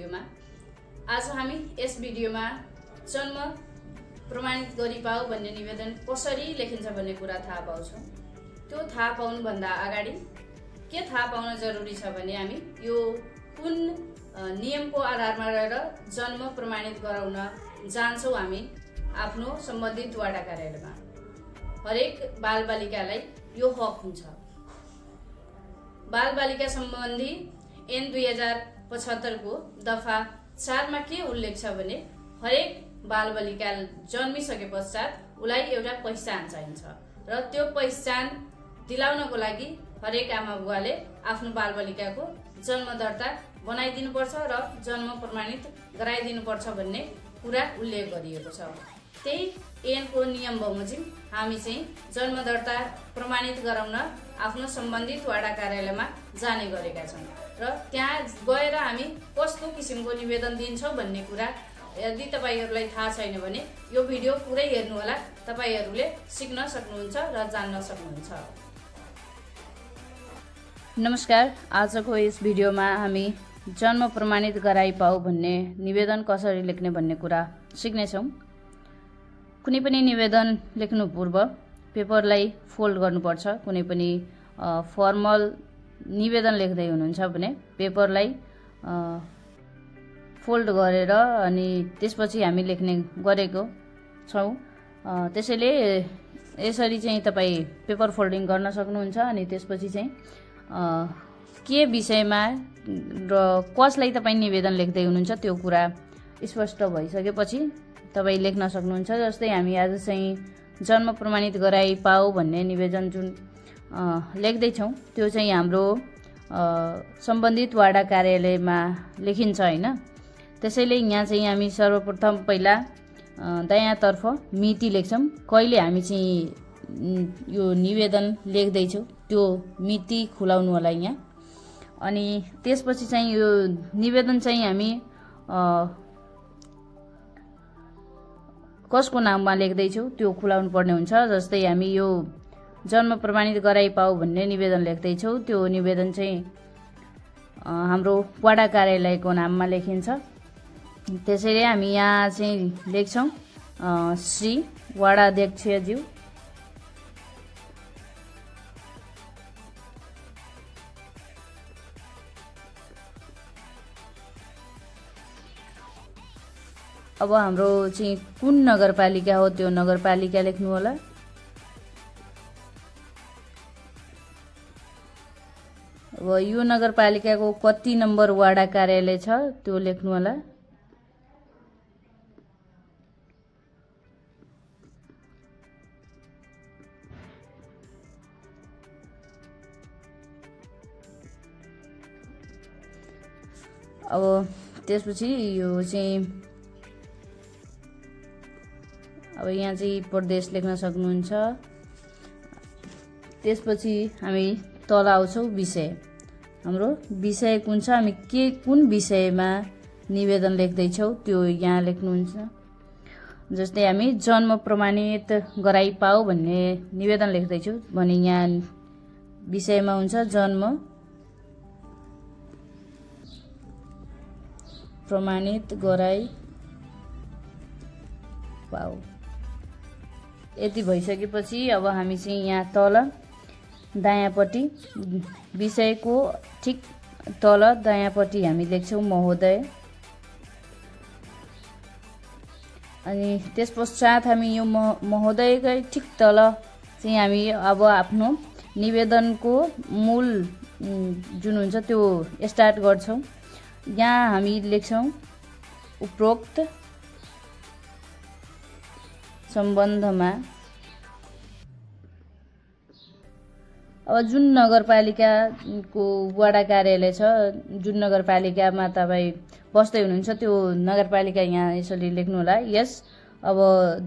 भिडियोमा। आज हामी यस भिडियोमा जन्म प्रमाणित गरी पाऊ भन्ने निवेदन कसरी लेखिन्छ भन्ने कुरा थाहा पाउँछौं। त्यो थाहा पाउनु भन्दा अगाडि के थाहा पाउन जरुरी छ भने हामी यो कुन नियमको आधारमा रहेर जन्म प्रमाणित गराउन जान्छौं हामी आफ्नो सम्बन्धित वडा कार्यालयमा। हरेक बालबालिकालाई यो हक हुन्छ। बालबालिका सम्बन्धी ऐन 2075 को दफा 4 मा के उल्लेख छ भने हरेक बालबालिका जन्मिसके पश्चात उलाई एउटा पहिचान चाहिन्छ र त्यो पहिचान दिलाउनको लागि हरेक आमा बुवाले आफ्नो बालबालिकाको जन्म दर्ता बनाइदिनुपर्छ र जन्म प्रमाणित गराइदिनुपर्छ भन्ने कुरा उल्लेख गरिएको छ। त्यही ऐनको नियम बमोजिम हामी चाहिँ जन्म दर्ता प्रमाणित गराउन आफ्नो सम्बन्धित वडा कार्यालयमा जाने गरेका छौं र त्यहाँ गएर हामी कस्तो किसिमको निवेदन दिन्छौं भन्ने कुरा यदि तपाईहरुलाई थाहा छैन भने यो भिडियो पुरै हेर्नु होला। तपाईहरुले सिक्न सक्नुहुन्छ र जान्न सक्नुहुन्छ। नमस्कार, आजको यस भिडियोमा हामी जन्म प्रमाणित गराइ पाऊ भन्ने निवेदन कसरी लेख्ने भन्ने कुरा सिक्ने छौं। कुनै पनि निवेदन लेख्नु पूर्व पेपरलाई फोल्ड गर्नुपर्छ। कुनै पनि फर्मल निवेदन लेख्दै हुनुहुन्छ भने पेपरलाई फोल्ड गरेर अनि त्यसपछि हामी लेख्ने गरेको छौं। त्यसैले यसरी चाहिँ तपाई पेपर फोल्डिङ गर्न सक्नुहुन्छ अनि त्यसपछि चाहिँ के विषयमा र कसलाई तपाई निवेदन लेख्दै हुनुहुन्छ त्यो कुरा स्पष्ट भइसकेपछि तपाई लेख्न सक्नुहुन्छ। जस्तै हामी आज चाहिँ जन्म प्रमाणित गराइ पाऊ भन्ने निवेदन जुन लेख्दै छौं त्यो चाहिँ हाम्रो सम्बन्धित वडा कार्यालयमा लेखिन्छ हैन। त्यसैले यहाँ चाहिँ हामी सर्वप्रथम पहिला दायाँतर्फ मिति लेख्छौं। कहिले हामी चाहिँ यो निवेदन लेख्दै छौं त्यो मिति खुलाउनु होला यहाँ। अनि त्यसपछि चाहिँ यो निवेदन चाहिँ हामी कसको नाममा लेख्दै छौं त्यो खुलाउनु पर्ने हुन्छ। जस्तै हामी यो जन्म प्रमाणित गराइ पाऊ भन्ने निवेदन लेख्दै छौं त्यो निवेदन चाहिँ हाम्रो वडा कार्यालयको नाममा लेखिन्छ। त्यसैले हामी यहाँ चाहिँ लेख्छौं श्री वडाध्यक्षज्यू अब हाम्रो चाहिँ कुन नगरपालिका हो त्यो नगरपालिका लेख्नु होला। अब यो नगरपालिकाको कति नम्बर वडा कार्यालय छ त्यो लेख्नु होला। अब त्यसपछि यो चाहिँ अब यहाँ चाहिँ प्रदेश लेख्न सक्नुहुन्छ। त्यसपछि हामी तल आउँछौं विषय। हाम्रो विषय कुन छ, हामी के कुन विषयमा निवेदन लेख्दै छौं त्यो यहाँ लेख्नुहुन्छ। जस्तै हामी जन्म प्रमाणित गराइ पाऊ भन्ने निवेदन लेख्दै छौं भने यहाँ विषयमा हुन्छ जन्म प्रमाणित गराइ पाऊ। यति भइसकेपछि अब हामी चाहिँ यहाँ तल दायाँपट्टि विषयको ठीक तल दायाँपट्टि हामी लेख्छौं महोदय। अनि त्यसपश्चात हामी यो महोदयकै ठीक तल चाहिँ हामी अब आफ्नो निवेदनको मूल जुन हुन्छ त्यो स्टार्ट गर्छौं। यहाँ हामी लेख्छौं उपरोक्त सम्बन्धमा अब जुन नगरपालिकाको वडा कार्यालय छ, जुन नगरपालिकामा तपाई बस्दै हुनुहुन्छ त्यो नगरपालिका यहाँ यसरी लेख्नु होला। यस अब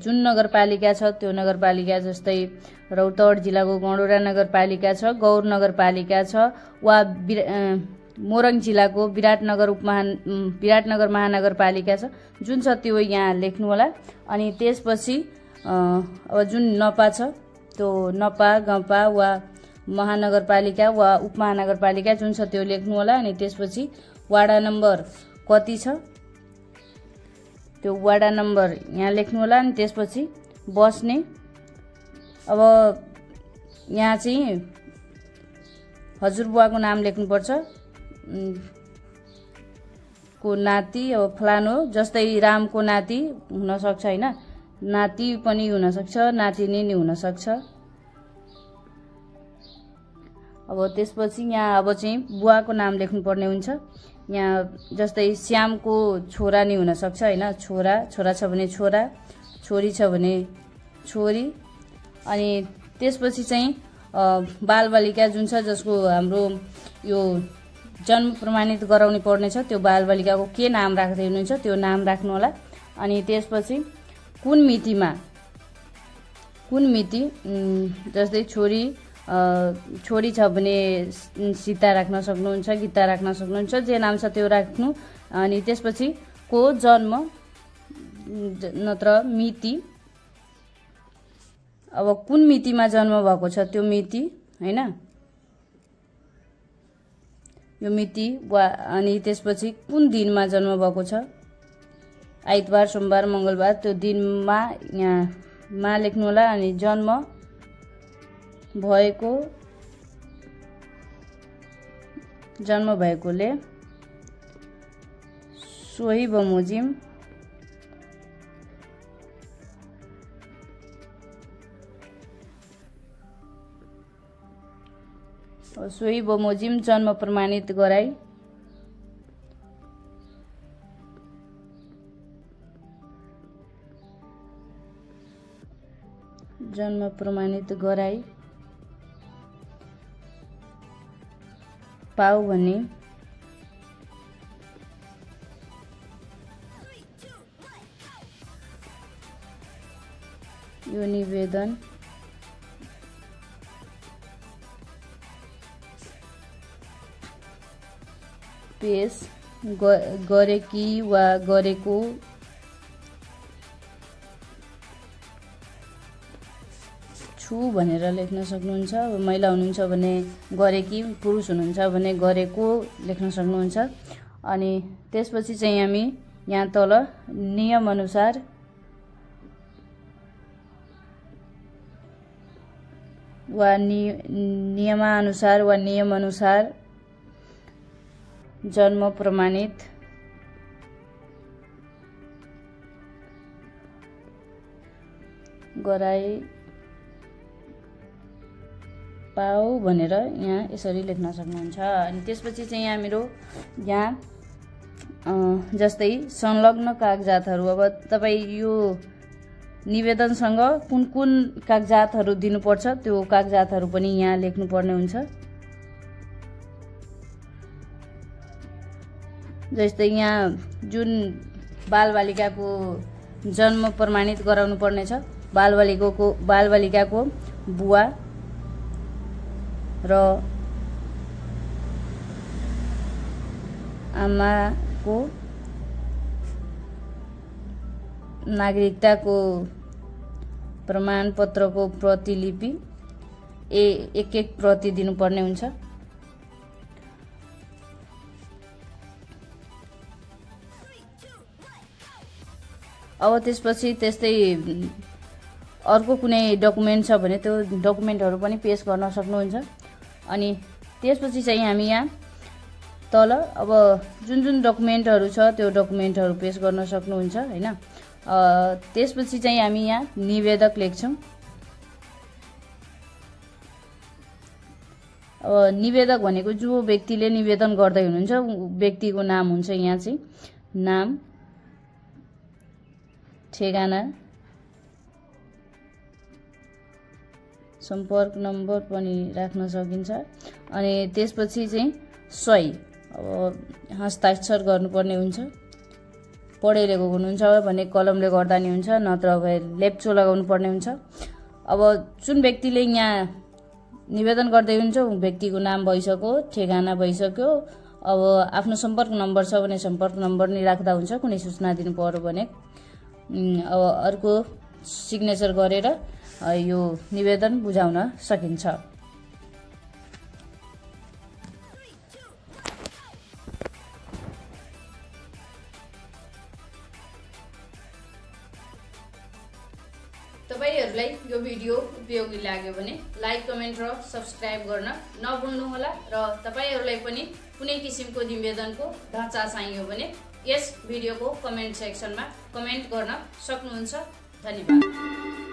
जुन नगरपालिका छ त्यो नगरपालिका जस्तै रौतहट जिल्लाको गणोरा नगरपालिका छ, गौर नगरपालिका छ वा मोरङ जिल्लाको विराटनगर महानगरपालिका छ जुन छ त्यो यहाँ लेख्नु होला। अनि त्यसपछि अब जुन नपा छ त्यो नपा गपा वा महानगरपालिका वा उपमहानगरपालिका जुन छ त्यो लेख्नु होला। अनि त्यसपछि वाडा नम्बर कति छ त्यो वडा नम्बर यहाँ लेख्नु होला। अनि त्यसपछि बस्ने, अब यहाँ चाहिँ हजुरबुवाको नाम लेख्नुपर्छ, को नाति, अब फलानो, जस्तै रामको नाति हुनसक्छ होइन, नाति पनि हुनसक्छ, नातिनी नि हुनसक्छ। अब त्यसपछि यहाँ अब चाहिँ बुवाको नाम लेख्नुपर्ने हुन्छ। यहाँ जस्तै श्यामको छोरा नि हुनसक्छ होइन, छोरा, छोरा छ भने छोरा, छोरी छ भने छोरी। अनि त्यसपछि चाहिँ बालबालिका जुन छ जसको हाम्रो यो जन्म प्रमाणित गराउनु पर्नेछ, त्यो बालबालिकाको के नाम राख्दै हुनुहुन्छ त्यो नाम राख्नु होला। अनि त्यसपछि कुन मिति जस्तै छोरी छ भने सीता राख्न सक्नुहुन्छ, गीता राख्न सक्नुहुन्छ, जे नाम छ त्यो राख्नु। अनि त्यसपछि को जन्म नत्र मिति, अब कुन मितिमा जन्म भएको छ त्यो मिति होइन, यो मिति वा। अनि त्यसपछि कुन दिनमा जन्म भएको छ, आइतबार, सोमबार, मङ्गलबार, त्यो दिनमा यहाँ मा लेख्नु होला। अनि जन्म भएकोले सोही बमोजिम जन्म प्रमाणित गराई। जन्म प्रमाणित गराई पाऊ भने यो निवेदन पेश गरेकी वा गरेको छु भनेर लेख्न सक्नुहुन्छ। अब महिला हुनुहुन्छ भने गरेकी, पुरुष हुनुहुन्छ भने गरेको लेख्न सक्नुहुन्छ। अनि त्यसपछि चाहिँ हामी यहाँ तल नियमानुसार नियमानुसार जन्म प्रमाणित गराई पाऊ भनेर यहाँ यसरी लेख्न सक्नुहुन्छ। अनि त्यसपछि चाहिँ यहाँ मेरो यहाँ जस्तै संलग्न कागजातहरू, अब तपाईँ यो निवेदनसँग कुन कुन कागजातहरू दिनुपर्छ त्यो कागजातहरू पनि यहाँ लेख्नुपर्ने हुन्छ। जस्तै यहाँ जुन बालबालिकाको जन्म प्रमाणित गराउनु पर्नेछ, बालबालिकाको बुवा र आमाको नागरिकताको प्रमाणपत्रको प्रतिलिपि एक प्रति दिनुपर्ने हुन्छ। अब त्यसपछि त्यस्तै अर्को कुनै डकुमेन्ट छ भने त्यो डकुमेन्टहरू पनि पेश गर्न सक्नुहुन्छ। अनि त्यसपछि चाहिँ हामी यहाँ तल अब जुन डकुमेन्टहरू छ त्यो डकुमेन्टहरू पेश गर्न सक्नुहुन्छ हैन। त्यसपछि चाहिँ हामी यहाँ निवेदक लेख्छौँ। अब निवेदक भनेको जो व्यक्तिले निवेदन गर्दै हुनुहुन्छ व्यक्तिको नाम हुन्छ। यहाँ चाहिँ नाम, ठेगाना, सम्पर्क नम्बर पनि राख्न सकिन्छ। अनि त्यसपछि चाहिँ सही, अब हस्ताक्षर गर्नुपर्ने हुन्छ। पढे लेखेको हुनुहुन्छ भने कलमले गर्दा नि हुन्छ, नत्र भए लेप्चो लगाउनु पर्ने हुन्छ। अब जुन व्यक्तिले यहाँ निवेदन गर्दै हुन्छ व्यक्तिको नाम भइसक्यो, ठेगाना भइसक्यो। अब आफ्नो सम्पर्क नम्बर छ भने सम्पर्क नम्बर नि राख्दा हुन्छ, कुनै सूचना दिनु पर्यो भने। अब अर्को सिग्नेचर गरेर यो निवेदन बुझाउन सकिन्छ। तपाईहरुलाई यो भिडियो उपयोगी लाग्यो भने लाइक कमेन्ट र सब्स्क्राइब गर्न नभुल्नुहोला र तपाईहरुलाई पनि कुनै किसिमको निवेदनको ढाँचा चाहियो भने यस भिडियोको कमेन्ट सेक्सनमा कमेन्ट गर्न सक्नुहुन्छ। धन्यवाद।